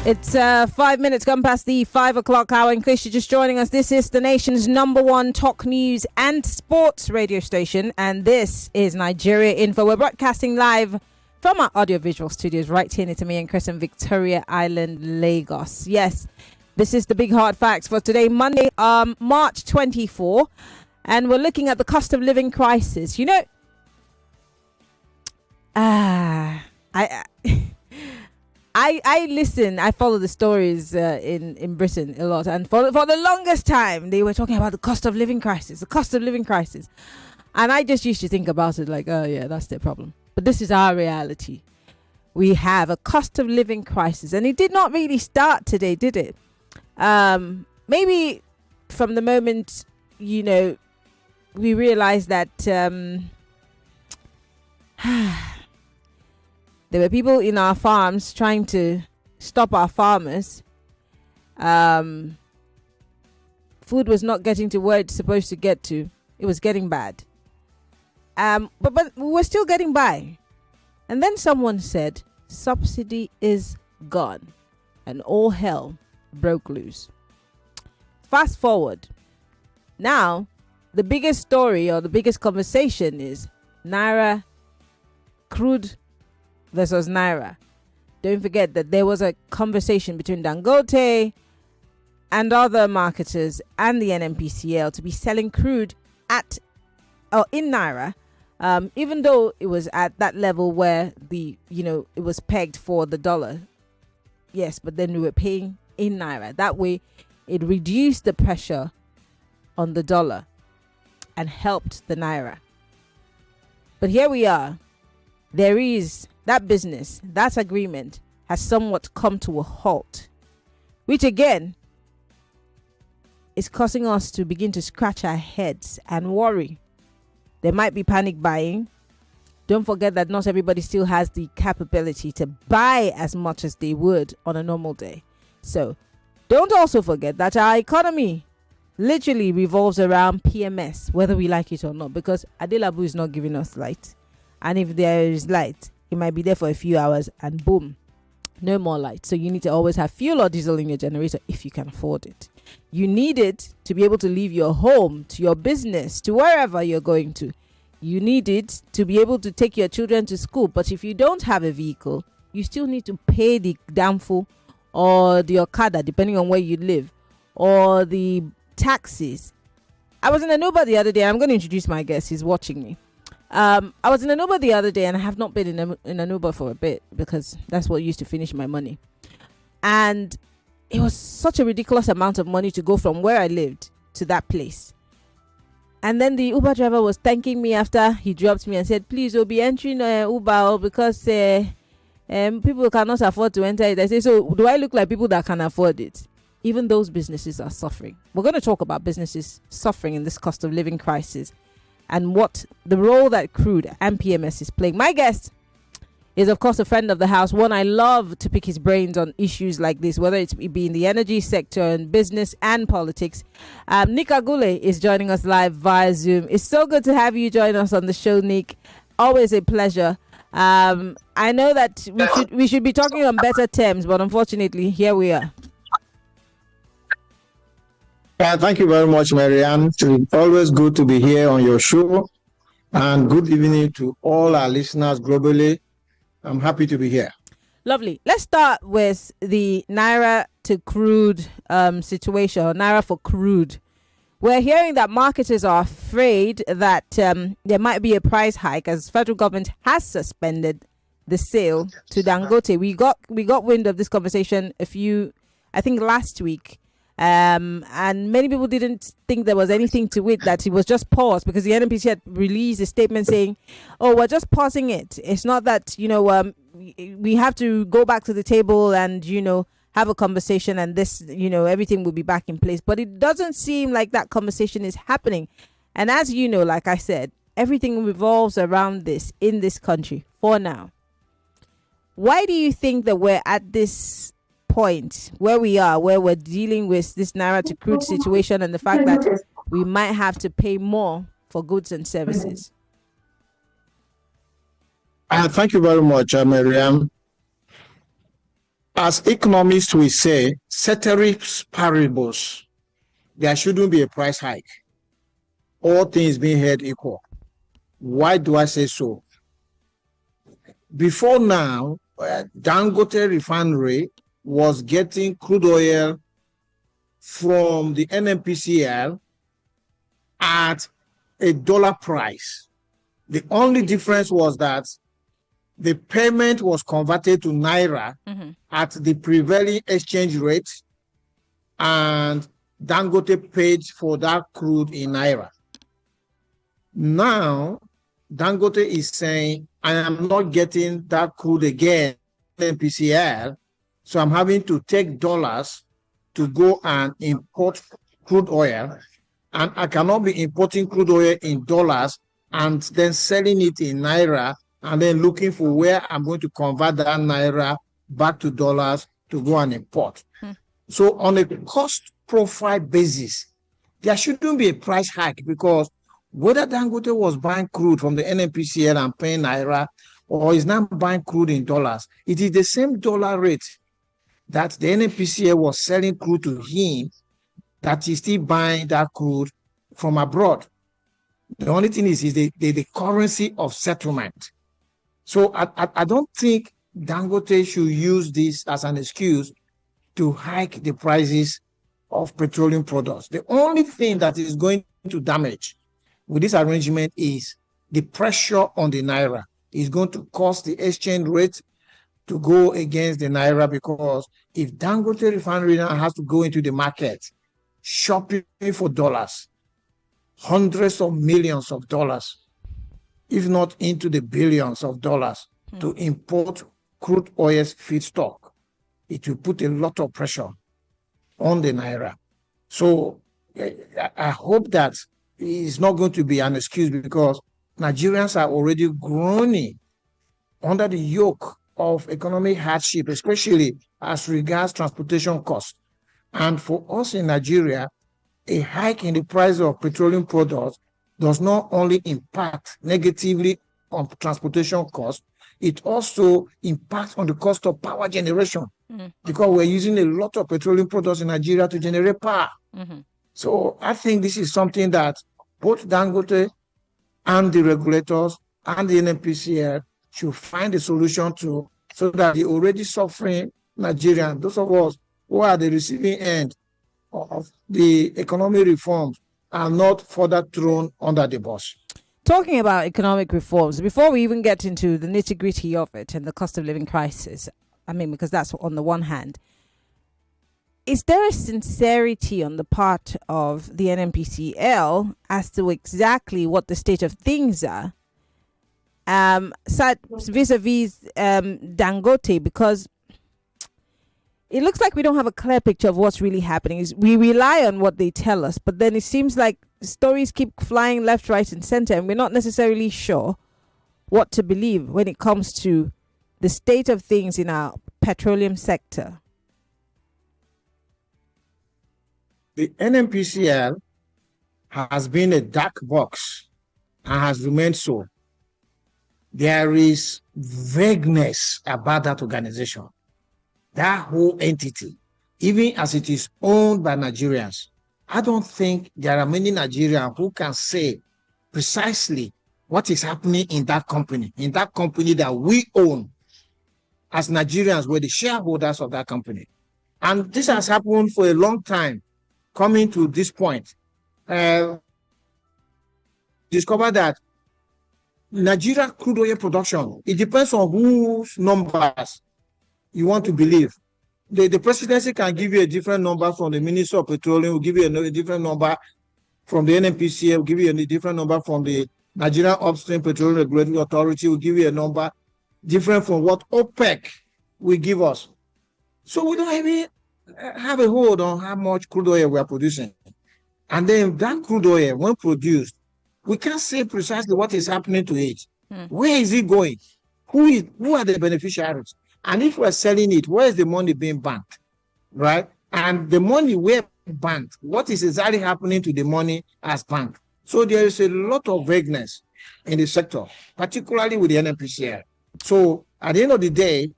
It's 5 minutes gone past the 5 o'clock hour. In case you're just joining us, this is the nation's #1 talk news and sports radio station, and this is Nigeria Info. We're broadcasting live from our audiovisual studios right here in Itami and Crescent, Victoria Island, Lagos. Yes, this is the big hard facts for today, Monday, March 24, and we're looking at the cost of living crisis. You know, I listen, I follow the stories in Britain a lot, and for the longest time they were talking about the cost of living crisis, and I just used to think about it like, oh yeah, that's their problem. But this is our reality. We have a cost of living crisis, and it did not really start today, did it? Maybe from the moment, you know, we realized that there were people in our farms trying to stop our farmers. Food was not getting to where it's supposed to get to. It was getting bad. But we were still getting by. And then someone said, subsidy is gone. And all hell broke loose. Fast forward. Now, the biggest story or the biggest conversation is naira, crude versus naira. Don't forget that there was a conversation between Dangote and other marketers and the NNPCL to be selling crude in naira, even though it was at that level where it was pegged for the dollar. Yes, but then we were paying in naira. That way, it reduced the pressure on the dollar and helped the naira. But here we are. There is that business, that agreement has somewhat come to a halt, which again is causing us to begin to scratch our heads and worry. There might be panic buying. Don't forget that not everybody still has the capability to buy as much as they would on a normal day. So don't also forget that our economy literally revolves around PMS, whether we like it or not, because Adelabu is not giving us light. And if there is light, it might be there for a few hours and boom, no more light. So you need to always have fuel or diesel in your generator if you can afford it. You need it to be able to leave your home, to your business, to wherever you're going to. You need it to be able to take your children to school. But if you don't have a vehicle, you still need to pay the damful or the Okada, depending on where you live, or the taxis. I was in an Uber the other day. I'm going to introduce my guest. He's watching me. I was in an Uber the other day, and I have not been in an Uber for a bit because that's what used to finish my money. And it was such a ridiculous amount of money to go from where I lived to that place. And then the Uber driver was thanking me after he dropped me and said, please, we'll be entering Uber because people cannot afford to enter it. I say, so do I look like people that can afford it? Even those businesses are suffering. We're going to talk about businesses suffering in this cost of living crisis and what the role that crude and PMS is playing. My guest is, of course, a friend of the house. One I love to pick his brains on issues like this, whether it be in the energy sector and business and politics. Nick Agule is joining us live via Zoom. It's so good to have you join us on the show, Nick. Always a pleasure. I know that we should be talking on better terms, but unfortunately, here we are. Thank you very much, Maryann. It's always good to be here on your show. And good evening to all our listeners globally. I'm happy to be here. Lovely. Let's start with the naira to crude situation, or naira for crude. We're hearing that marketers are afraid that there might be a price hike as federal government has suspended the sale to Dangote. We got wind of this conversation I think last week. And many people didn't think there was anything to it, that it was just paused because the NNPCL had released a statement saying, oh, we're just pausing it. It's not that, we have to go back to the table and, have a conversation and this, everything will be back in place. But it doesn't seem like that conversation is happening. And as you know, like I said, everything revolves around this in this country for now. Why do you think that we're at this point where we are, where we're dealing with this naira to crude situation and the fact that we might have to pay more for goods and services? Thank you very much, Maryann. as economists we say, ceteris paribus, there shouldn't be a price hike. All things being held equal. Why do I say so? Before now, Dangote refinery was getting crude oil from the NNPCL at $1 price. The only difference was that the payment was converted to naira at the prevailing exchange rate, and Dangote paid for that crude in naira. Now, Dangote is saying, I am not getting that crude again, NNPCL, so I'm having to take dollars to go and import crude oil, and I cannot be importing crude oil in dollars and then selling it in naira and then looking for where I'm going to convert that naira back to dollars to go and import. So on a cost profile basis, there shouldn't be a price hike, because whether Dangote was buying crude from the NNPCL and paying naira, or is now buying crude in dollars, it is the same dollar rate that the NNPCL was selling crude to him that he's still buying that crude from abroad. The only thing is the currency of settlement. So I don't think Dangote should use this as an excuse to hike the prices of petroleum products. The only thing that is going to damage with this arrangement is the pressure on the naira. Is going to cause the exchange rate to go against the naira, because if Dangote refinery now has to go into the market shopping for dollars, hundreds of millions of dollars, if not into the billions of dollars, to import crude oil feedstock, it will put a lot of pressure on the naira. So I hope that it's not going to be an excuse, because Nigerians are already groaning under the yoke of economic hardship, especially as regards transportation costs. And for us in Nigeria, a hike in the price of petroleum products does not only impact negatively on transportation costs, it also impacts on the cost of power generation, because we're using a lot of petroleum products in Nigeria to generate power. So I think this is something that both Dangote and the regulators and the NNPCL should find a solution to, so that the already suffering Nigerians, those of us who are the receiving end of the economic reforms, are not further thrown under the bus. Talking about economic reforms, before we even get into the nitty-gritty of it and the cost of living crisis, I mean, because that's on the one hand, is there a sincerity on the part of the NNPCL as to exactly what the state of things are, vis-a-vis Dangote? Because it looks like we don't have a clear picture of what's really happening. We rely on what they tell us, but then it seems like stories keep flying left, right, and center, and we're not necessarily sure what to believe when it comes to the state of things in our petroleum sector. The NNPCL has been a dark box and has remained so. There is vagueness about that organization, that whole entity, even as it is owned by Nigerians. I don't think there are many Nigerians who can say precisely what is happening in that company that we own. As Nigerians, we're the shareholders of that company. And this has happened for a long time. Coming to this point, discover that Nigeria crude oil production, it depends on whose numbers you want to believe. The presidency can give you a different number from the Minister of Petroleum, will give you a different number from the NNPCL, will give you a different number from the Nigerian Upstream Petroleum Regulatory Authority, will give you a number different from what OPEC will give us. So we don't even have a hold on how much crude oil we are producing. And then that crude oil, when produced, we can't say precisely what is happening to it. Where is it going? Who are the beneficiaries? And if we're selling it, where is the money being banked? Right? And the money we're banked, what is exactly happening to the money as banked? So there is a lot of vagueness in the sector, particularly with the NNPCL. So at the end of the day,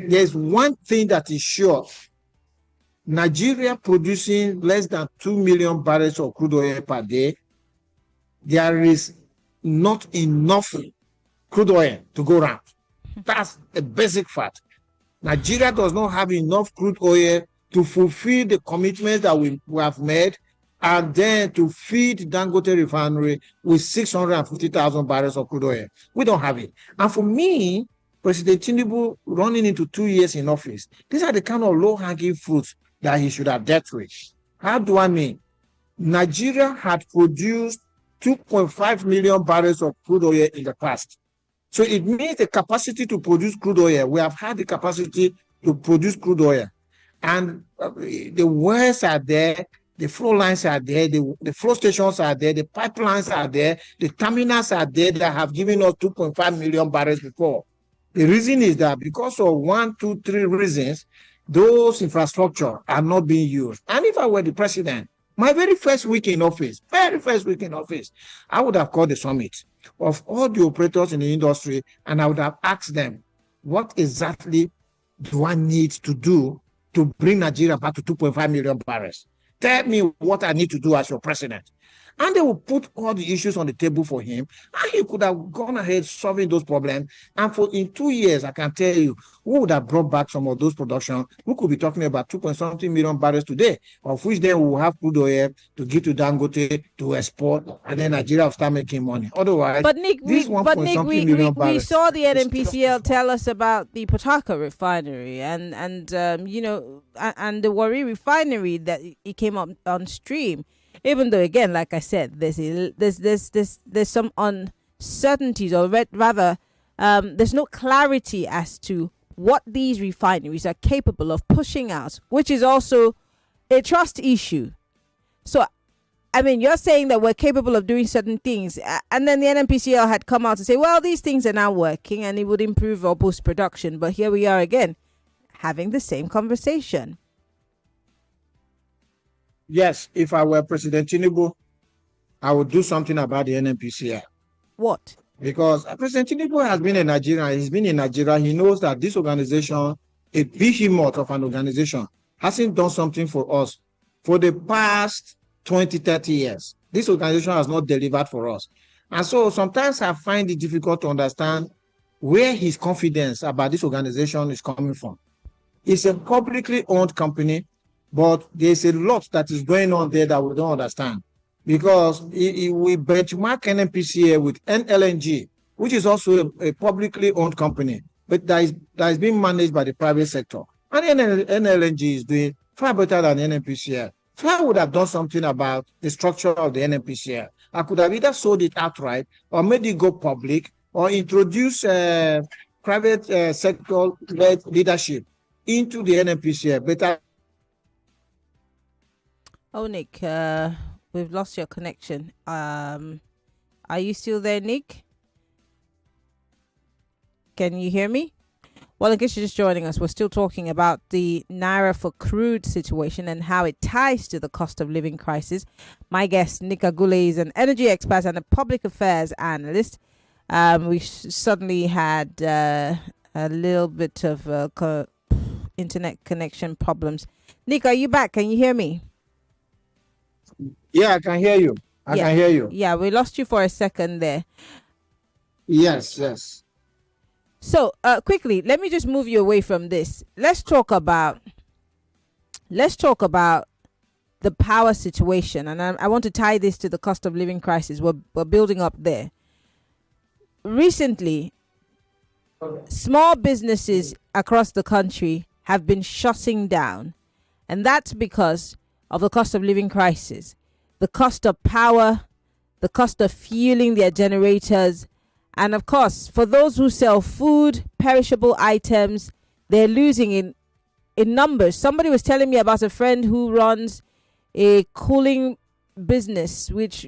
there's one thing that is sure. Nigeria producing less than 2 million barrels of crude oil per day, there is not enough crude oil to go around. That's a basic fact. Nigeria does not have enough crude oil to fulfill the commitments that we have made, and then to feed Dangote refinery with 650,000 barrels of crude oil. We don't have it. And for me, President Tinubu running into 2 years in office, these are the kind of low-hanging fruits that he should have dealt with. How do I mean? Nigeria had produced 2.5 million barrels of crude oil in the past. So it means the capacity to produce crude oil. We have had the capacity to produce crude oil. And the wells are there, the flow lines are there, the flow stations are there, the pipelines are there, the terminals are there that have given us 2.5 million barrels before. The reason is that because of 1, 2, 3 reasons, those infrastructure are not being used. And if I were the president, my very first week in office, I would have called the summit of all the operators in the industry, and I would have asked them, what exactly do I need to do to bring Nigeria back to 2.5 million barrels? Tell me what I need to do as your president. And they will put all the issues on the table for him, and he could have gone ahead solving those problems. And in 2 years, I can tell you, we would have brought back some of those production. We could be talking about 2.something million barrels today, of which then we will have crude oil to give to Dangote to export, and then Nigeria will start making money. Otherwise, but Nick, we saw the NNPCL tell us about the Potaka refinery and the Warri refinery that it came up on stream. Even though, again, like I said, there's some uncertainties, or rather, there's no clarity as to what these refineries are capable of pushing out, which is also a trust issue. So, I mean, you're saying that we're capable of doing certain things, and then the NNPCL had come out to say, well, these things are now working and it would improve or boost production. But here we are again, having the same conversation. Yes, if I were President Tinubu, I would do something about the NNPCL. What? Because President Tinubu has been in Nigeria. He's been in Nigeria. He knows that this organization, a behemoth of an organization, hasn't done something for us for the past 20, 30 years. This organization has not delivered for us. And so sometimes I find it difficult to understand where his confidence about this organization is coming from. It's a publicly owned company, but there's a lot that is going on there that we don't understand. Because we benchmark NNPCL with NLNG, which is also a publicly owned company, but that is being managed by the private sector. And NLNG is doing far better than NNPCL. So I would have done something about the structure of the NNPCL. I could have either sold it outright, or made it go public, or introduce private sector-led leadership into the NNPCL. But Nick, we've lost your connection. Are you still there, Nick? Can you hear me? Well, in case you're just joining us, we're still talking about the naira for crude situation and how it ties to the cost of living crisis. My guest, Nick Agule, is an energy expert and a public affairs analyst. We suddenly had a little bit of internet connection problems. Nick, are you back? Can you hear me? Yeah, I can hear you. I can hear you. Yeah, we lost you for a second there. Yes. So, quickly, let me just move you away from this. Let's talk about the power situation, and I want to tie this to the cost of living crisis. We're building up there. Recently, small businesses across the country have been shutting down, and that's because of the cost of living crisis, the cost of power, the cost of fueling their generators. And of course, for those who sell food, perishable items, they're losing in numbers. Somebody was telling me about a friend who runs a cooling business, which,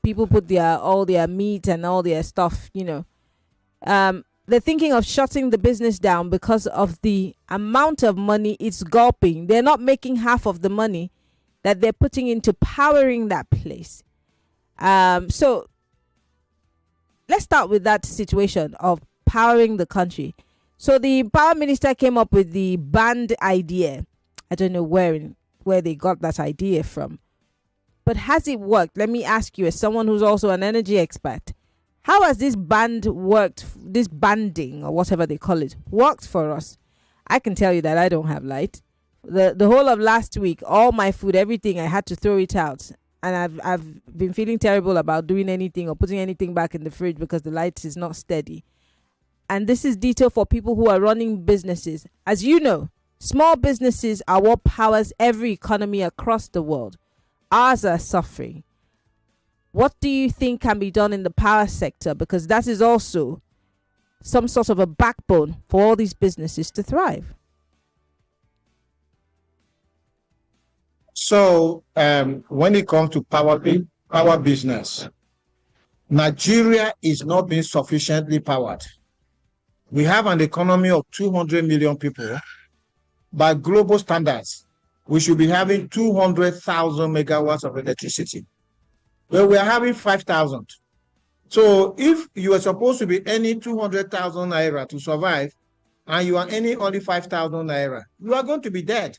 people put all their meat and all their stuff, they're thinking of shutting the business down because of the amount of money it's gulping. They're not making half of the money that they're putting into powering that place. So let's start with that situation of powering the country. So the power minister came up with the band idea. I don't know where they got that idea from. But has it worked? Let me ask you, as someone who's also an energy expert, how has this band worked, this banding or whatever they call it, worked for us? I can tell you that I don't have light. The whole of last week, all my food, everything, I had to throw it out. And I've been feeling terrible about doing anything or putting anything back in the fridge because the light is not steady. And this is detail for people who are running businesses. As you know, small businesses are what powers every economy across the world. Ours are suffering. What do you think can be done in the power sector? Because that is also some sort of a backbone for all these businesses to thrive. So when it comes to power business, Nigeria is not being sufficiently powered. We have an economy of 200 million people. By global standards, we should be having 200,000 megawatts of electricity. Well, we are having 5,000. So if you are supposed to be earning 200,000 naira to survive, and you are earning only 5,000 naira, you are going to be dead.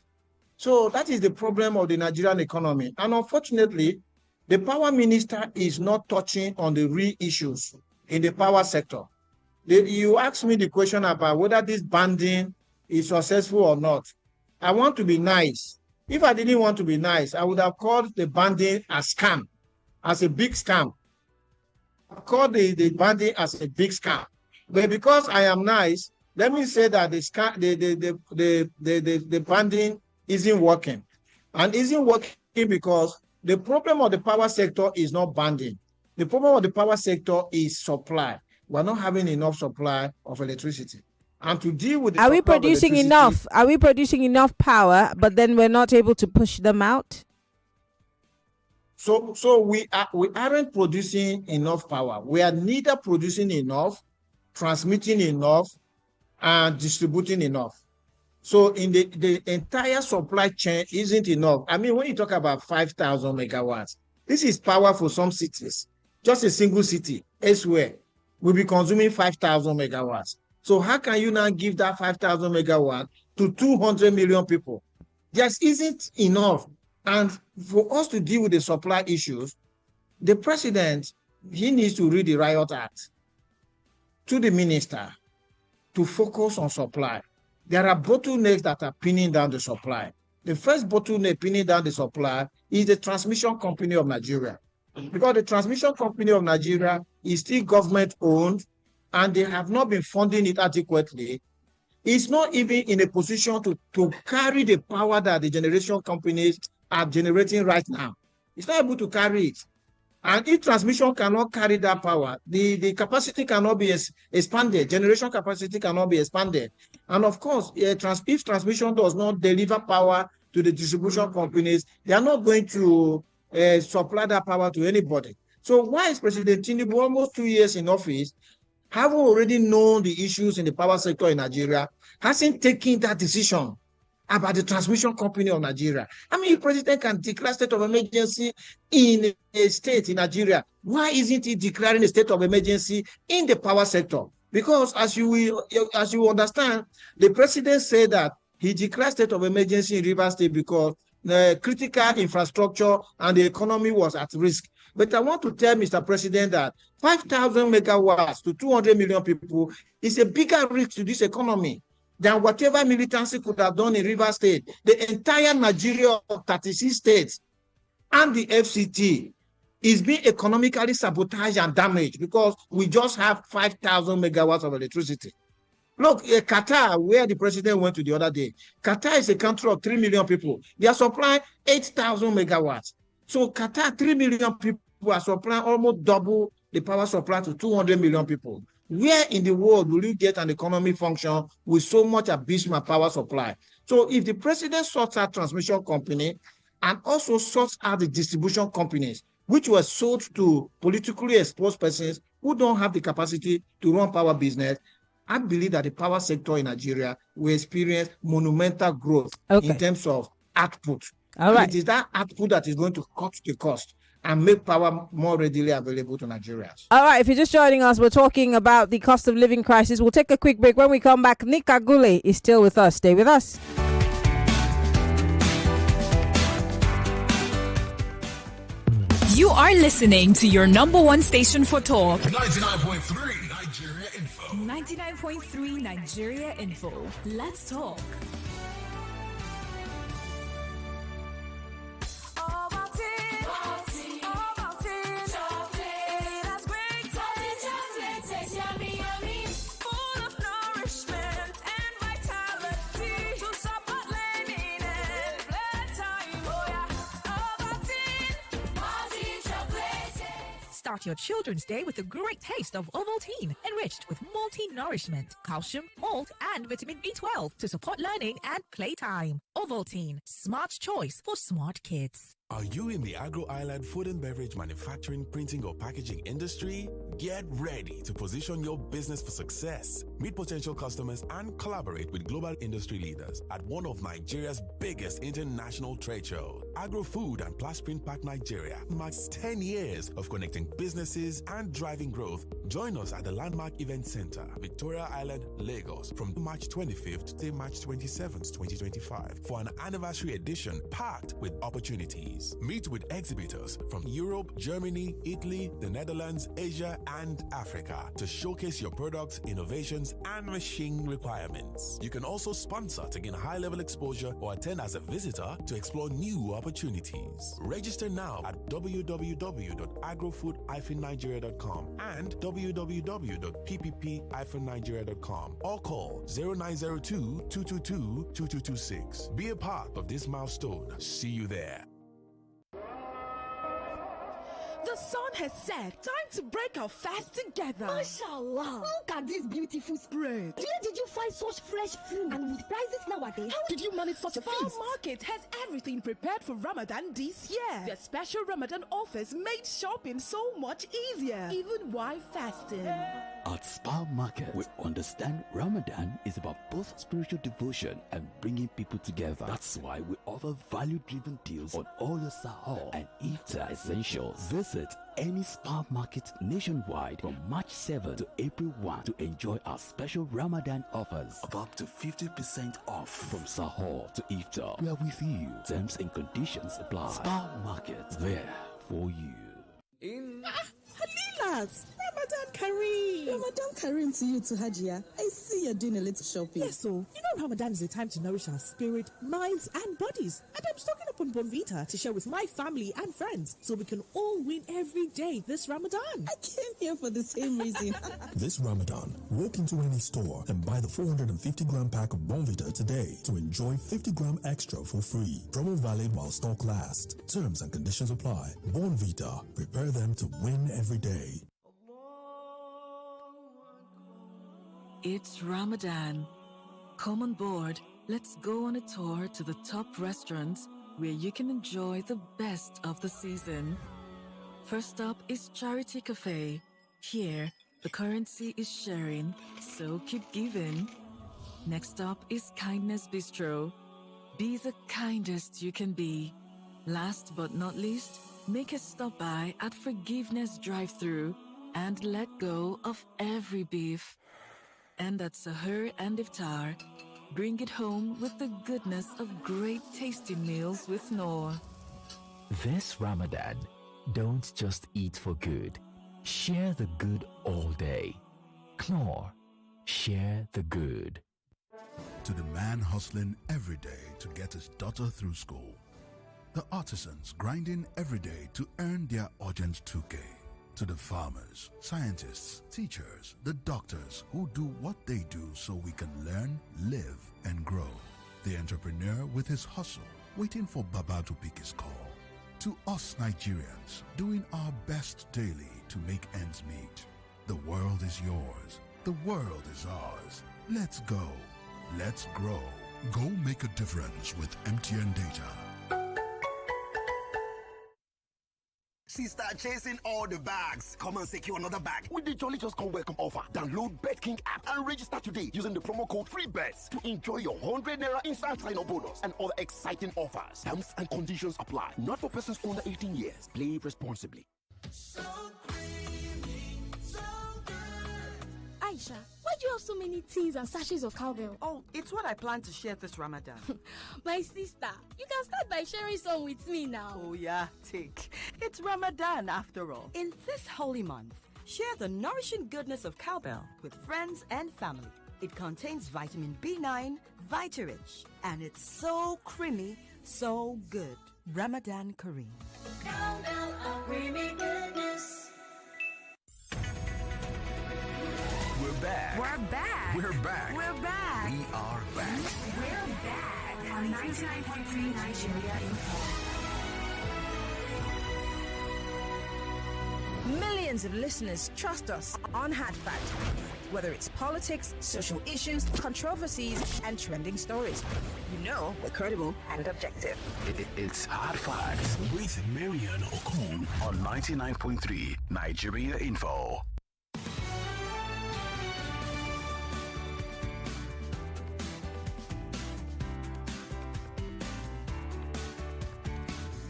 So that is the problem of the Nigerian economy. And unfortunately, the power minister is not touching on the real issues in the power sector. You asked me the question about whether this banding is successful or not. I want to be nice. If I didn't want to be nice, I would have called the banding a scam, as a big scam. I called the banding as a big scam. But because I am nice, let me say that the banding isn't working. And isn't working because the problem of the power sector is not banding. The problem of the power sector is supply. We're not having enough supply of electricity. And to deal with the Are we producing enough? Are we producing enough power, but then we're not able to push them out? So we aren't producing enough power. We are neither producing enough, transmitting enough, and distributing enough. So in the entire supply chain isn't enough. I mean, when you talk about 5,000 megawatts, this is power for some cities. Just a single city elsewhere will be consuming 5,000 megawatts. So how can you now give that 5,000 megawatts to 200 million people? Just isn't enough. And for us to deal with the supply issues, the president, he needs to read the Riot Act to the minister to focus on supply. There are bottlenecks that are pinning down the supply. The first bottleneck pinning down the supply is the transmission company of Nigeria. Because the transmission company of Nigeria is still government-owned and they have not been funding it adequately. It's not even in a position to carry the power that the generation companies are generating right now. It's not able to carry it. And if transmission cannot carry that power, the capacity cannot be expanded. Generation capacity cannot be expanded. And of course, if transmission does not deliver power to the distribution companies, they are not going to supply that power to anybody. So why is President Tinubu, almost 2 years in office, having already known the issues in the power sector in Nigeria, hasn't taken that decision about the transmission company of Nigeria? I mean, the president can declare state of emergency in a state in Nigeria. Why isn't he declaring a state of emergency in the power sector? Because as you understand, the president said that he declared state of emergency in Rivers State because the critical infrastructure and the economy was at risk. But I want to tell Mr. President that 5,000 megawatts to 200 million people is a bigger risk to this economy than whatever militancy could have done in Rivers State. The entire Nigeria of 36 states and the FCT is being economically sabotaged and damaged because we just have 5,000 megawatts of electricity. Look, Qatar, where the president went to the other day, Qatar is a country of 3 million people. They are supplying 8,000 megawatts. So Qatar, 3 million people are supplying almost double the power supply to 200 million people. Where in the world will you get an economy function with so much abysmal power supply? So if the president sorts out transmission company and also sorts out the distribution companies, which were sold to politically exposed persons who don't have the capacity to run power business, I believe that the power sector in Nigeria will experience monumental growth in terms of output. All right. It is that output that is going to cut the cost. and make power more readily available to Nigerians. All right, if you're just joining us, we're talking about the cost of living crisis. We'll take a quick break. When we come back, Nick Agule is still with us. Stay with us. You are listening to your number one station for talk. 99.3 Nigeria Info. 99.3 Nigeria Info. Let's talk. Start your children's day with a great taste of Ovaltine, enriched with multi-nourishment, calcium, malt, and vitamin B12 to support learning and playtime. Ovaltine, smart choice for smart kids. Are you in the Agro Island food and beverage manufacturing, printing, or packaging industry? Get ready to position your business for success. Meet potential customers and collaborate with global industry leaders at one of Nigeria's biggest international trade shows. Agro Food and Plasprint Pack Nigeria marks 10 years of connecting businesses and driving growth. Join us at the Landmark Event Center, Victoria Island, Lagos, from March 25th to March 27th, 2025, for an anniversary edition packed with opportunities. Meet with exhibitors from Europe, Germany, Italy, the Netherlands, Asia, and Africa to showcase your products, innovations, and machine requirements. You can also sponsor to gain high-level exposure or attend as a visitor to explore new opportunities. Register now at www.agrofood-nigeria.com and www.ppp-nigeria.com or call 0902-222-2226. Be a part of this milestone. See you there. The sun has set. Time to break our fast together. Mashallah. Look at this beautiful spread. Where did you find such fresh fruit? And with prices nowadays, how did you manage such a feast? Our market has everything prepared for Ramadan this year. Their special Ramadan offers made shopping so much easier, even while fasting. At Spar Market, we understand Ramadan is about both spiritual devotion and bringing people together. That's why we offer value-driven deals on all your sahur and iftar essentials. Visit any Spar Market nationwide from March 7 to April 1 to enjoy our special Ramadan offers of up to 50% off from sahur to iftar. We are with you. Terms and conditions apply. Spar Market, there for you. Halilas, Ramadan Kareem. Ramadan Kareem to you, to Hajia. I see you're doing a little shopping. Yes, so you know Ramadan is a time to nourish our spirit, minds, and bodies. And I'm stocking up on Bonvita to share with my family and friends so we can all win every day this Ramadan. I came here for the same reason. This Ramadan, walk into any store and buy the 450-gram pack of Bonvita today to enjoy 50 gram extra for free. Promo valid while stock lasts. Terms and conditions apply. Bonvita, prepare them to win every day. It's Ramadan. Come on board. Let's go on a tour to the top restaurants where you can enjoy the best of the season. First up is Charity Cafe. Here, the currency is sharing, so keep giving. Next up is Kindness Bistro. Be the kindest you can be. Last but not least, make a stop by at Forgiveness Drive-Thru and let go of every beef. And at Sahur and Iftar, bring it home with the goodness of great tasty meals with Noor. This Ramadan, don't just eat for good. Share the good all day. Knorr, share the good. To the man hustling every day to get his daughter through school. The artisans grinding every day to earn their urgent 2K. To the farmers, scientists, teachers, the doctors who do what they do so we can learn, live, and grow. The entrepreneur with his hustle, waiting for Baba to pick his call. To us Nigerians, doing our best daily to make ends meet. The world is yours. The world is ours. Let's go. Let's grow. Go make a difference with MTN data. sister chasing all the bags. Come and secure another bag with the Jolly Just Come Welcome offer. Download BetKing app and register today using the promo code FreeBets to enjoy your 100 Naira instant sign-up bonus and other exciting offers. Terms and conditions apply. Not for persons under 18 years. Play responsibly. Aisha, why do you have so many tins and sachets of cowbell? Oh, it's what I plan to share this Ramadan. My sister, you can start by sharing some with me now. Oh yeah, take. It's Ramadan after all. In this holy month, share the nourishing goodness of cowbell with friends and family. It contains vitamin B9, Vitarich, and it's so creamy, so good. Ramadan Kareem. Cowbell, a creamy goodness. We're back. We're back. We're back. We're back. We are back. We're back on 99.3 Nigeria Info. Millions of listeners trust us on Hard Fact. Whether it's politics, social issues, controversies, and trending stories, you know we're credible and objective. It's Hard Facts with Maryann Okon on 99.3 Nigeria Info.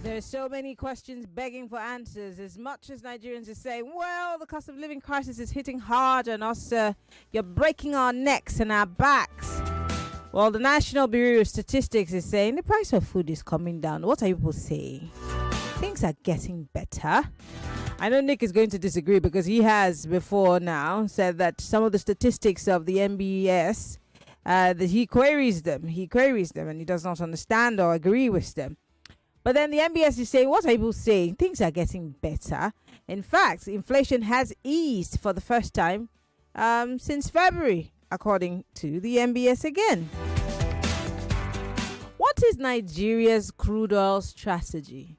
There are so many questions begging for answers. As much as Nigerians are saying, well, the cost of living crisis is hitting hard on us, you're breaking our necks and our backs. Well, the National Bureau of Statistics is saying the price of food is coming down. What are people saying? Things are getting better. I know Nick is going to disagree because he has before now said that some of the statistics of the NBS, that he queries them and he does not understand or agree with them. But then the MBS is saying, what are people saying? Things are getting better. In fact, inflation has eased for the first time since February, according to the MBS again. What is Nigeria's crude oil strategy?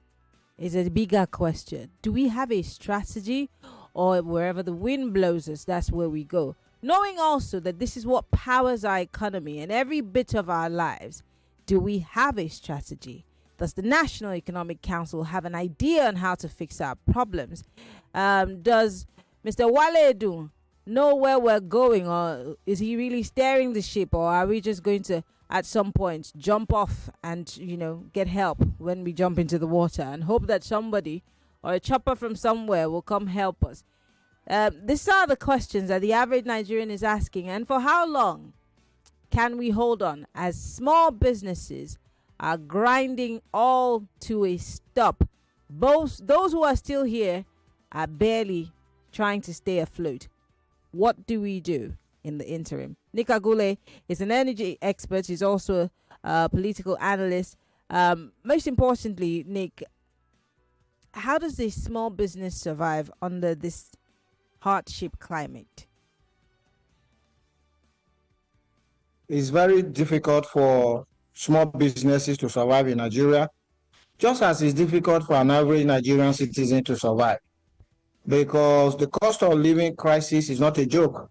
Is a bigger question. Do we have a strategy, or wherever the wind blows us, that's where we go? Knowing also that this is what powers our economy and every bit of our lives. Do we have a strategy? Does the National Economic Council have an idea on how to fix our problems? Does Mr. Waledu know where we're going, or is he really steering the ship, or are we just going to, at some point, jump off and, get help when we jump into the water and hope that somebody or a chopper from somewhere will come help us? These are the questions that the average Nigerian is asking. And for how long can we hold on as small businesses are grinding all to a stop? Both those who are still here are barely trying to stay afloat. What do we do in the interim? Nick Agule is an energy expert. He's also a political analyst. Most importantly, Nick, how does a small business survive under this hardship climate? It's very difficult for small businesses to survive in Nigeria, just as it's difficult for an average Nigerian citizen to survive, because the cost of living crisis is not a joke.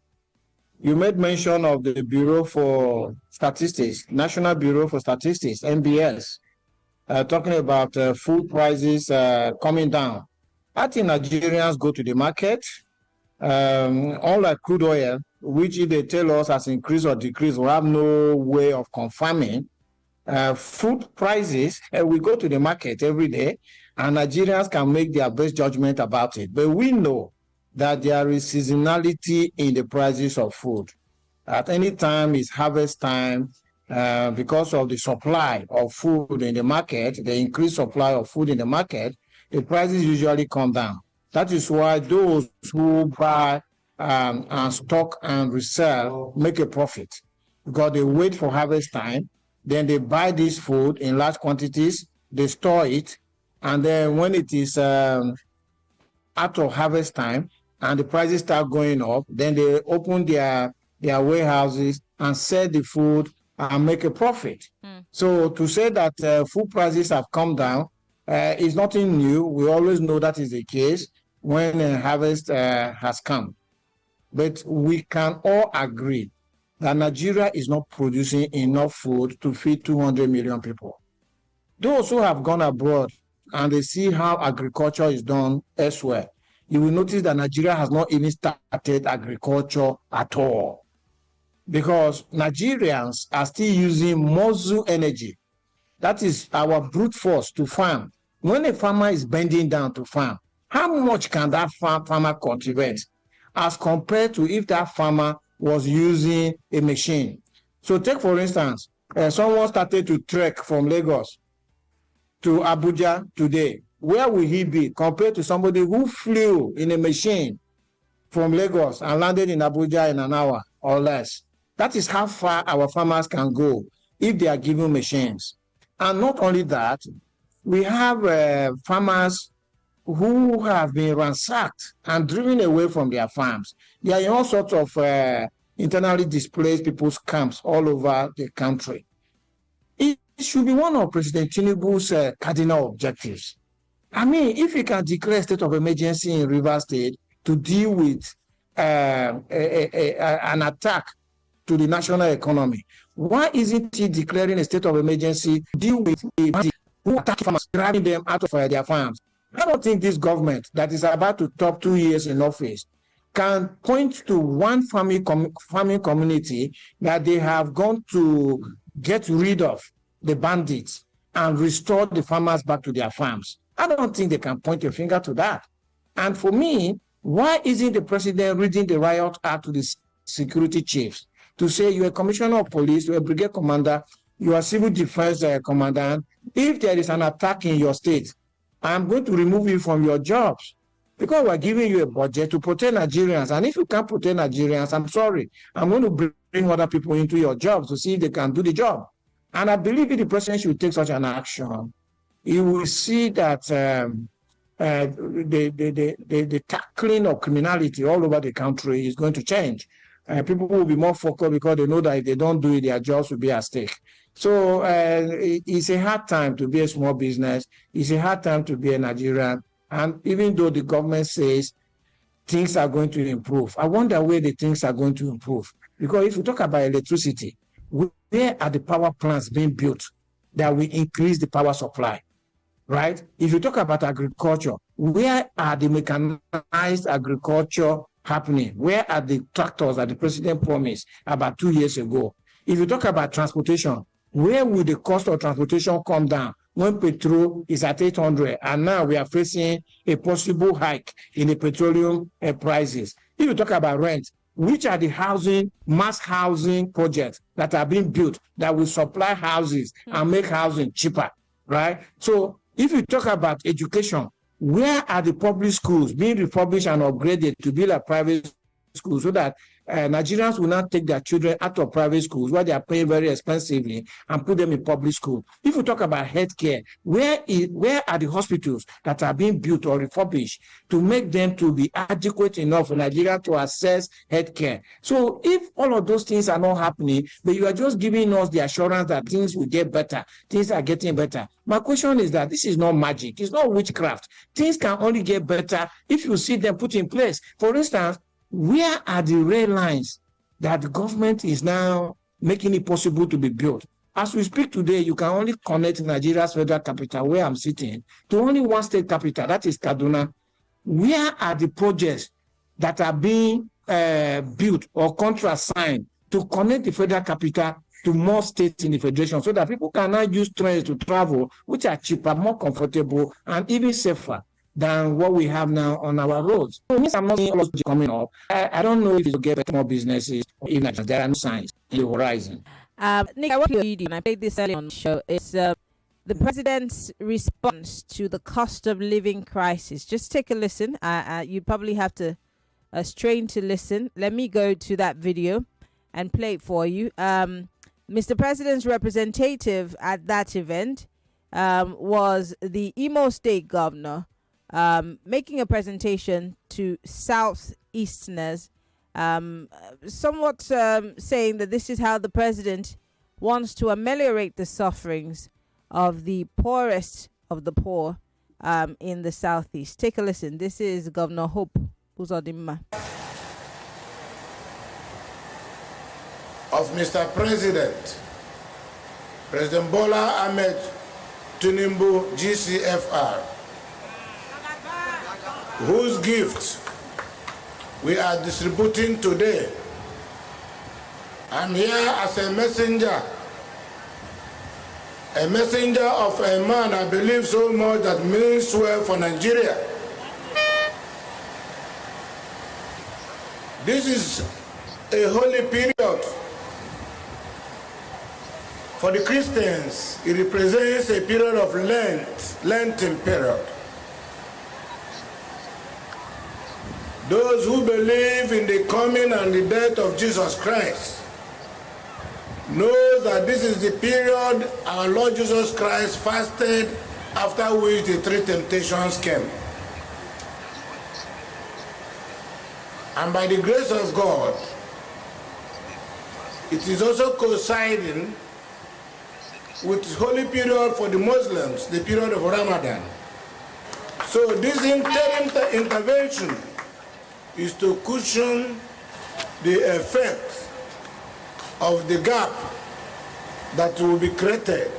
You made mention of the Bureau for Statistics, National Bureau for Statistics, NBS, talking about food prices coming down. I think Nigerians go to the market, unlike crude oil, which if they tell us has increased or decreased, we have no way of confirming. Food prices, we go to the market every day, and Nigerians can make their best judgment about it. But we know that there is seasonality in the prices of food. At any time is harvest time, because of the supply of food in the market, the increased supply of food in the market, the prices usually come down. That is why those who buy and stock and resell make a profit, because they wait for harvest time. Then they buy this food in large quantities, they store it, and then when it is out of harvest time and the prices start going up, then they open their warehouses and sell the food and make a profit. So to say that food prices have come down is nothing new. We always know that is the case when harvest has come. But we can all agree that Nigeria is not producing enough food to feed 200 million people. Those who have gone abroad and they see how agriculture is done elsewhere, you will notice that Nigeria has not even started agriculture at all. Because Nigerians are still using muscle energy. That is our brute force to farm. When a farmer is bending down to farm, how much can that farmer cultivate as compared to if that farmer was using a machine? So take, for instance, someone started to trek from Lagos to Abuja today. Where will he be compared to somebody who flew in a machine from Lagos and landed in Abuja in an hour or less? That is how far our farmers can go if they are given machines. And not only that, we have farmers who have been ransacked and driven away from their farms. They are in all sorts of internally displaced people's camps all over the country. It should be one of President Tinubu's cardinal objectives. I mean, if he can declare a state of emergency in Rivers State to deal with an attack to the national economy, why isn't he declaring a state of emergency to deal with a party who attack farmers, driving them out of their farms? I don't think this government that is about to top 2 years in office can point to one farming community that they have gone to get rid of the bandits and restore the farmers back to their farms. I don't think they can point a finger to that. And for me, why isn't the president reading the riot act to the security chiefs to say you're a commissioner of police, you're a brigade commander, you are civil defense commandant. If there is an attack in your state, I'm going to remove you from your jobs because we're giving you a budget to protect Nigerians. And if you can't protect Nigerians, I'm sorry, I'm going to bring other people into your jobs to see if they can do the job. And I believe if the president should take such an action, he will see that the tackling of criminality all over the country is going to change. People will be more focused because they know that if they don't do it, their jobs will be at stake. So it's a hard time to be a small business. It's a hard time to be a Nigerian. And even though the government says things are going to improve, I wonder where the things are going to improve. Because if you talk about electricity, where are the power plants being built that will increase the power supply, right? If you talk about agriculture, where are the mechanized agriculture happening? Where are the tractors that the president promised about 2 years ago? If you talk about transportation, where will the cost of transportation come down when petrol is at 800 and now we are facing a possible hike in the petroleum prices? If you talk about rent, which are the mass housing projects that are being built that will supply houses and make housing cheaper, right? So if you talk about education, where are the public schools being refurbished and upgraded to be like private schools so that Nigerians will not take their children out of private schools where they are paying very expensively and put them in public school? If you talk about healthcare, where are the hospitals that are being built or refurbished to make them to be adequate enough for Nigeria to access healthcare? So if all of those things are not happening, but you are just giving us the assurance that things will get better, things are getting better. My question is that this is not magic. It's not witchcraft. Things can only get better if you see them put in place. For instance, where are the rail lines that the government is now making it possible to be built? As we speak today, you can only connect Nigeria's federal capital, where I'm sitting, to only one state capital, that is Kaduna. Where are the projects that are being built or contract signed to connect the federal capital to more states in the federation so that people can now use trains to travel, which are cheaper, more comfortable, and even safer than what we have now on our roads? So it means I'm not seeing all of this coming up. I don't know if it will get more businesses or even there are no signs in the horizon. Nick, I watched your video and I played this earlier on the show. It's the president's response to the cost of living crisis. Just take a listen. You probably have to strain to listen. Let me go to that video and play it for you. Mr. President's representative at that event was the Imo State governor, making a presentation to Southeasterners, somewhat saying that this is how the president wants to ameliorate the sufferings of the poorest of the poor in the Southeast. Take a listen. This is Governor Hope Uzodimma. Of Mr. President, President Bola Ahmed Tinubu GCFR, whose gift we are distributing today. I'm here as a messenger of a man I believe so much that means well for Nigeria. This is a holy period. For the Christians, it represents a period of Lenten period. Those who believe in the coming and the death of Jesus Christ know that this is the period our Lord Jesus Christ fasted, after which the three temptations came. And by the grace of God, it is also coinciding with the holy period for the Muslims, the period of Ramadan. So this intervention is to cushion the effect of the gap that will be created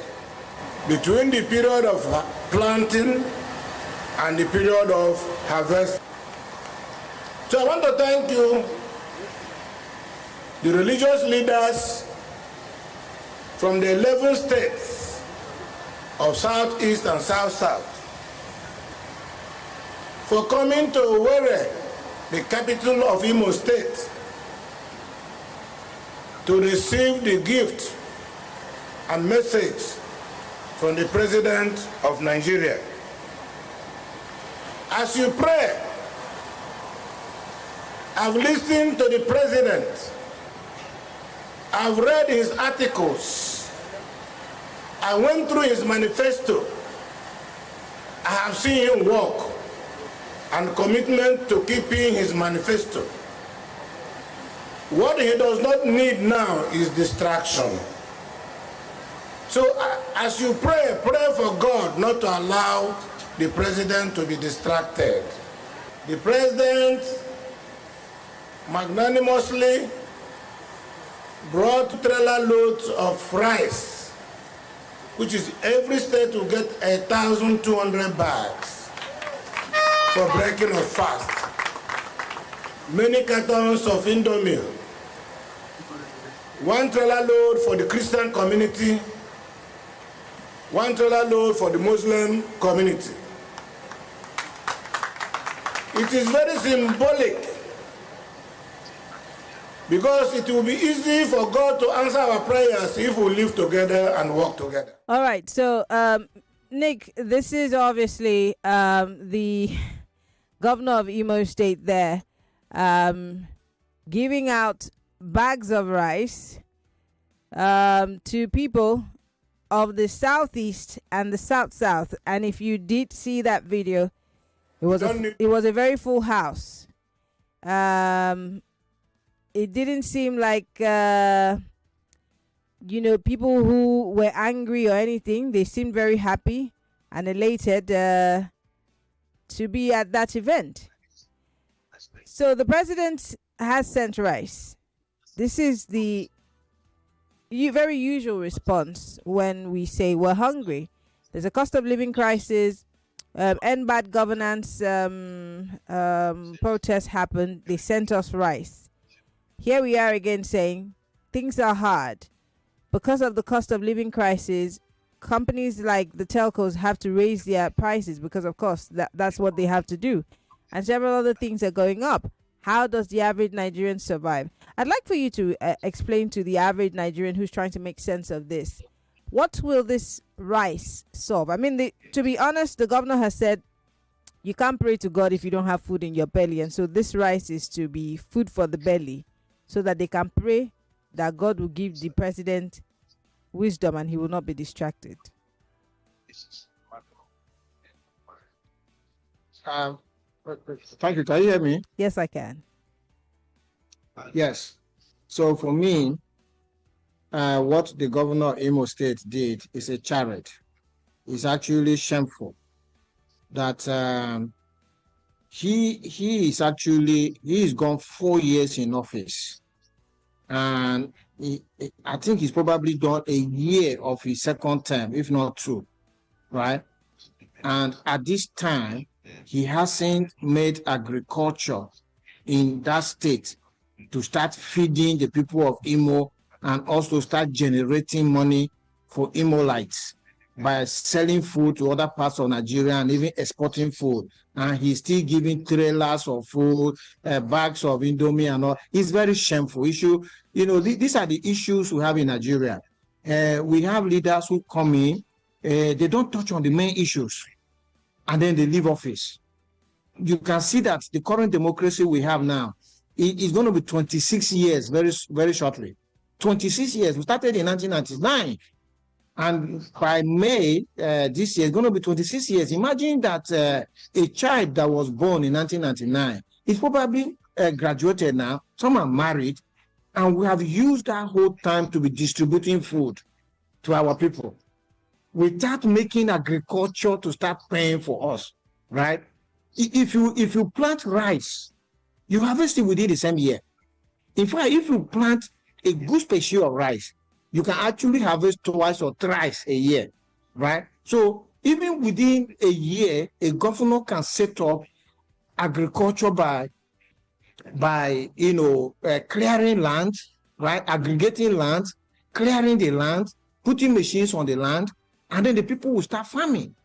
between the period of planting and the period of harvest. So I want to thank you, the religious leaders from the 11 states of Southeast and South-South, for coming to Owerri, the capital of Imo State, to receive the gift and message from the President of Nigeria. As you pray, I've listened to the President. I've read his articles. I went through his manifesto. I have seen him work and commitment to keeping his manifesto. What he does not need now is distraction. So as you pray, pray for God not to allow the President to be distracted. The President magnanimously brought trailer loads of rice, which is every state will get 1,200 bags for breaking of fast. Many cartons of Indomie, one trailer load for the Christian community, one trailer load for the Muslim community. It is very symbolic, because it will be easy for God to answer our prayers if we live together and work together. All right. So, Nick, this is obviously the governor of Imo State there giving out bags of rice to people of the Southeast and the South-South. And if you did see that video, it was a very full house. It didn't seem like, people who were angry or anything. They seemed very happy and elated to be at that event. So the president has sent rice. This is the very usual response when we say we're hungry. There's a cost of living crisis. End bad governance protests happened. They sent us rice. Here we are again saying things are hard. Because of the cost of living crisis, companies like the telcos have to raise their prices because, of course, that's what they have to do. And several other things are going up. How does the average Nigerian survive? I'd like for you to explain to the average Nigerian who's trying to make sense of this. What will this rice solve? I mean, to be honest, the governor has said you can't pray to God if you don't have food in your belly. And so this rice is to be food for the belly, so that they can pray that God will give the president wisdom and he will not be distracted. Thank you. Can you hear me? Yes, I can. Yes. So for me, what the governor of Imo State did is a charity. It's actually shameful that he's gone 4 years in office, and I think he's probably done a year of his second term, if not two. right? And at this time, he hasn't made agriculture in that state to start feeding the people of Imo and also start generating money for Imolites by selling food to other parts of Nigeria and even exporting food. And he's still giving trailers of food, bags of Indomie and all. It's very shameful issue. You know, these are the issues we have in Nigeria. We have leaders who come in, they don't touch on the main issues, and then they leave office. You can see that the current democracy we have now is going to be 26 years very, very shortly. 26 years. We started in 1999. And by May this year, it's going to be 26 years. Imagine that a child that was born in 1999 is probably graduated now. Some are married. And we have used that whole time to be distributing food to our people without making agriculture to start paying for us, right? If you plant rice, you harvest it within the same year. In fact, if you plant a good species of rice, you can actually harvest twice or thrice a year, right? So even within a year, a governor can set up agriculture by clearing land, right? Aggregating land, clearing the land, putting machines on the land, and then the people will start farming.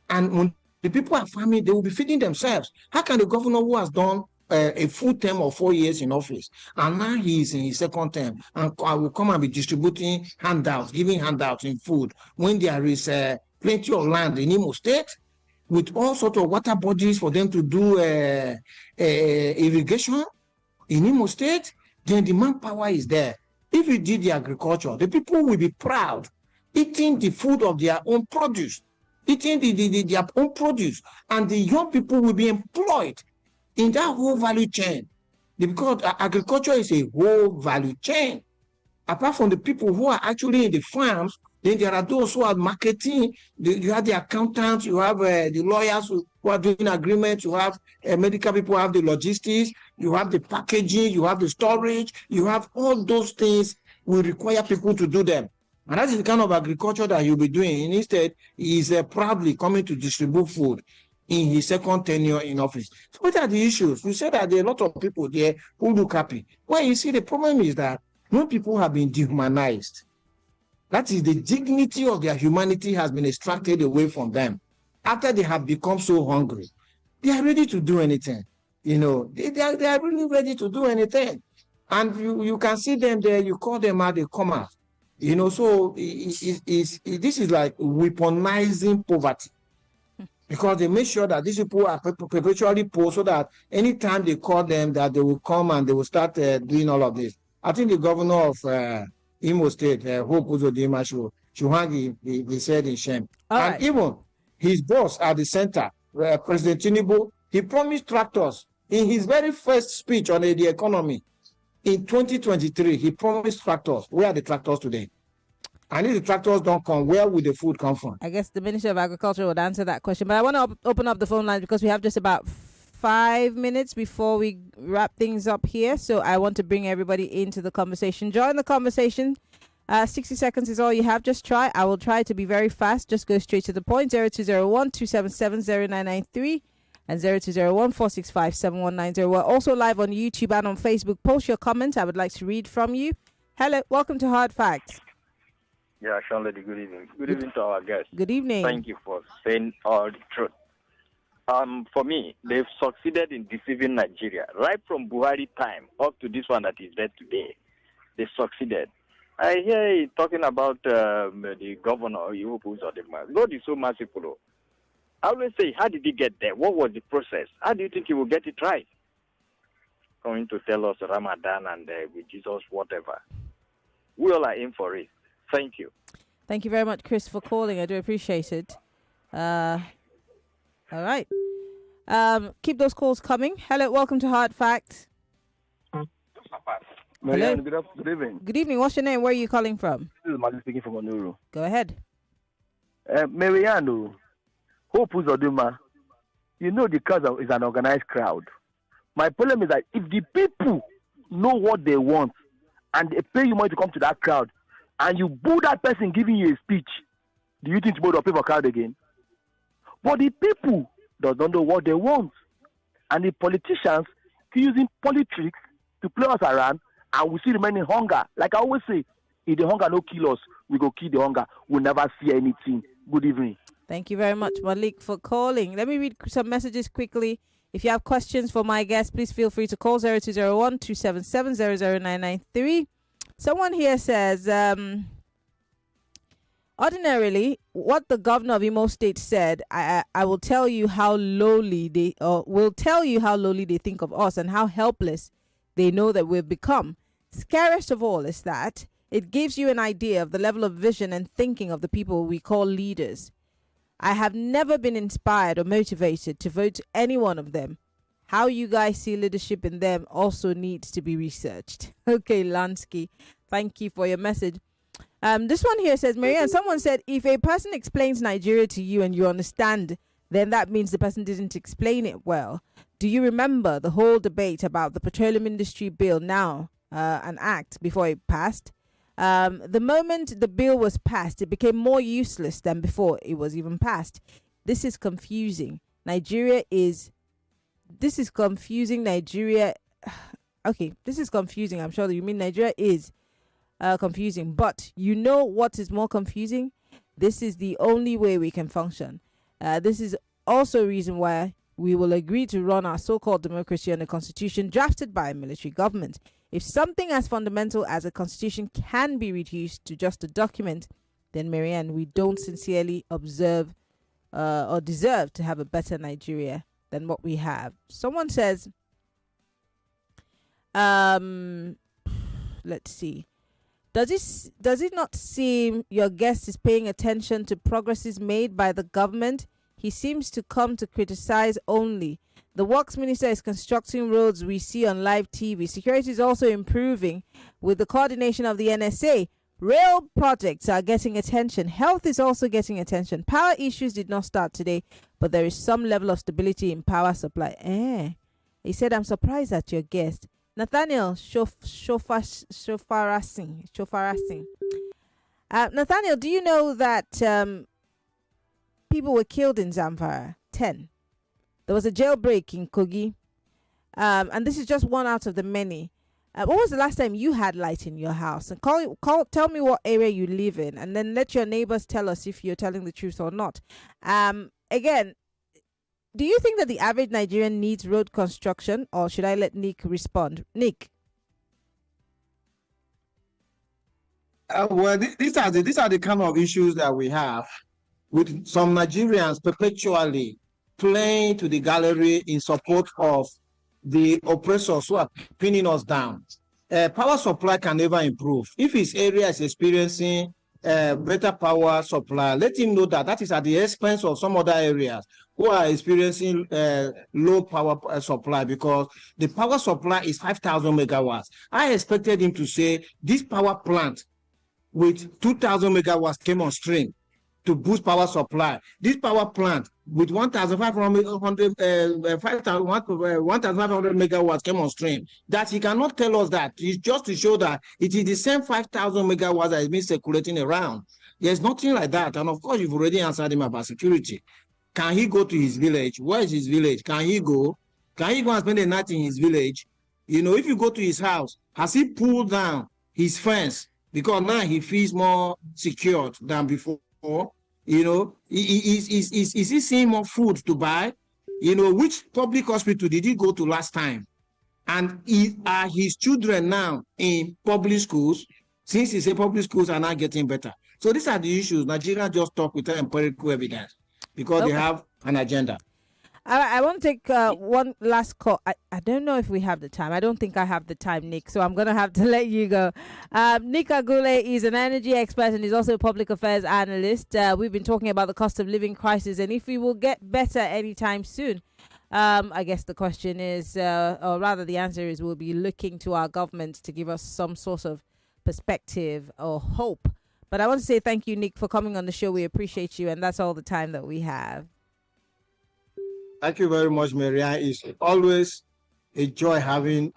And when the people are farming, they will be feeding themselves. How can the governor who has done a full term of 4 years in office, and now he is in his second term, and I will come and be distributing handouts, giving handouts in food, when there is plenty of land in Imo State, with all sorts of water bodies for them to do irrigation in Imo State, then the manpower is there. If you did the agriculture, the people will be proud, eating the food of their own produce, eating their own produce, and the young people will be employed in that whole value chain, because agriculture is a whole value chain. Apart from the people who are actually in the farms, then there are those who are marketing. You have the accountants, you have the lawyers who are doing agreements, you have medical people who have the logistics, you have the packaging, you have the storage, you have all those things will require people to do them. And that is the kind of agriculture that he'll be doing. And instead, he is proudly coming to distribute food in his second tenure in office. So what are the issues? We said that there are a lot of people there who look happy. Well, you see, the problem is that when people have been dehumanized, that is, the dignity of their humanity has been extracted away from them. After they have become so hungry, they are ready to do anything. You know, they are really ready to do anything. And you can see them there, you call them out, they come out. You know, so this is like weaponizing poverty. Because they make sure that these people are perpetually poor, so that anytime they call them, that they will come and they will start doing all of this. I think the governor of Imo State, Hope Uzodinma, should hang he said in shame. And even his boss at the center, President Tinubu, he promised tractors. In his very first speech on the economy in 2023, he promised tractors. Where are the tractors today? And if the tractors don't come, where will the food come from? I guess the Ministry of Agriculture would answer that question. But I want to open up the phone line because we have just about 5 minutes before we wrap things up here. So I want to bring everybody into the conversation. Join the conversation. 60 seconds is all you have. Just try. I will try to be very fast. Just go straight to the point. 0201-277-0993 and 0201-465-7190. We're also live on YouTube and on Facebook. Post your comments. I would like to read from you. Hello. Welcome to Hard Facts. Yeah, Sean Lady, good evening. Good evening to our guests. Good evening. Thank you for saying all the truth. For me, they've succeeded in deceiving Nigeria. Right from Buhari time up to this one that is there today, they succeeded. I hear you talking about the governor, God is so merciful. I always say, how did he get there? What was the process? How do you think he will get it right? Coming to tell us Ramadan and with Jesus, whatever. We all are in for it. Thank you. Thank you very much, Chris, for calling. I do appreciate it. All right. Keep those calls coming. Hello, welcome to Hard Facts. Maryann, good evening. Good evening. What's your name? Where are you calling from? This is Mali speaking from Onuru. Go ahead. Maryann, Hope Uzodinma, you know the crowd is an organized crowd. My problem is that if the people know what they want and they pay you money to come to that crowd, and you boo that person giving you a speech, do you think tomorrow they'll pay for crowd again? But the people does not know what they want. And the politicians keep using politics to play us around, and we still remain in hunger. Like I always say, if the hunger no kill us, we go kill the hunger. We'll never see anything. Good evening. Thank you very much, Malik, for calling. Let me read some messages quickly. If you have questions for my guest, please feel free to call 0201-277-00993. Someone here says, ordinarily, what the governor of Imo State said, I will tell you how lowly they think of us and how helpless they know that we've become. Scariest of all is that it gives you an idea of the level of vision and thinking of the people we call leaders. I have never been inspired or motivated to vote any one of them. How you guys see leadership in them also needs to be researched. Okay, Lansky, thank you for your message. This one here says, Maryann, someone said, if a person explains Nigeria to you and you understand, then that means the person didn't explain it well. Do you remember the whole debate about the petroleum industry bill now, an act before it passed? The moment the bill was passed, it became more useless than before it was even passed. This is confusing. This is confusing. Nigeria. Okay, this is confusing. I'm sure that you mean Nigeria is confusing. But you know what is more confusing? This is the only way we can function. This is also a reason why we will agree to run our so-called democracy on a constitution drafted by a military government. If something as fundamental as a constitution can be reduced to just a document, then Maryann, we don't sincerely observe or deserve to have a better Nigeria than what we have. Someone says, let's see. Does it not seem your guest is paying attention to progresses made by the government? He seems to come to criticize only. The Works Minister is constructing roads we see on live TV. Security is also improving with the coordination of the NSA. Rail projects are getting attention. Health is also getting attention. Power issues did not start today, but there is some level of stability in power supply. He said, I'm surprised at your guest. Nathaniel Shofarasing. Nathaniel, do you know that people were killed in Zamfara? 10. There was a jailbreak in Kogi. And this is just one out of the many. When was the last time you had light in your house? And tell me what area you live in, and then let your neighbors tell us if you're telling the truth or not. Again, do you think that the average Nigerian needs road construction, or should I let Nick respond? Nick. Well, these are the kind of issues that we have with some Nigerians perpetually playing to the gallery in support of the oppressors who are pinning us down. Power supply can never improve. If his area is experiencing better power supply, let him know that that is at the expense of some other areas who are experiencing low power supply, because the power supply is 5,000 megawatts. I expected him to say this power plant with 2,000 megawatts came on stream to boost power supply. This power plant with 1,500 megawatts came on stream. That he cannot tell us that. It's just to show that it is the same 5,000 megawatts that has been circulating around. There's nothing like that. And of course, you've already answered him about security. Can he go to his village? Where is his village? Can he go? Can he go and spend the night in his village? You know, if you go to his house, has he pulled down his fence? Because now he feels more secured than before. You know, is he seeing more food to buy? You know, which public hospital did he go to last time? And are his children now in public schools? Since he said public schools are not getting better. So these are the issues. Nigeria just talk without empirical evidence because they have an agenda. I want to take one last call. I don't know if we have the time. I don't think I have the time, Nick, so I'm going to have to let you go. Nick Agule is an energy expert and is also a public affairs analyst. We've been talking about the cost of living crisis and if we will get better anytime soon. I guess the question is, or rather the answer is, we'll be looking to our government to give us some sort of perspective or hope. But I want to say thank you, Nick, for coming on the show. We appreciate you, and that's all the time that we have. Thank you very much, Maryann. It's always a joy having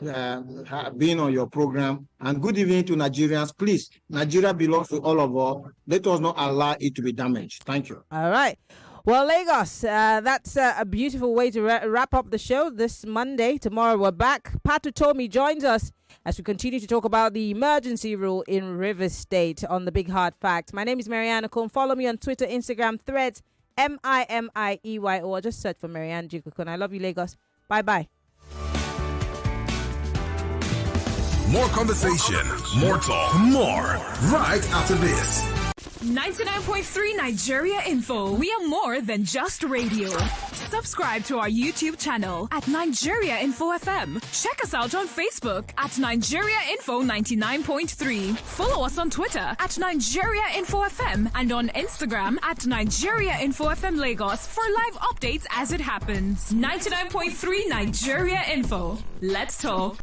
being on your program. And good evening to Nigerians. Please, Nigeria belongs to all of us. Let us not allow it to be damaged. Thank you. All right. Well, Lagos, that's a beautiful way to wrap up the show this Monday. Tomorrow we're back. Patu Tomi joins us as we continue to talk about the emergency rule in Rivers State on the Big Hard Fact. My name is Maryann Okon. Follow me on Twitter, Instagram, Threads, MIMIEYO, or just search for Maryann Okon. I love you, Lagos. Bye-bye. More conversation, more talk, more right after this. 99.3 Nigeria Info. We are more than just radio. Subscribe to our YouTube channel at Nigeria Info FM. Check us out on Facebook at Nigeria Info 99.3. Follow us on Twitter at Nigeria Info FM and on Instagram at Nigeria Info FM Lagos for live updates as it happens. 99.3 Nigeria Info. Let's talk.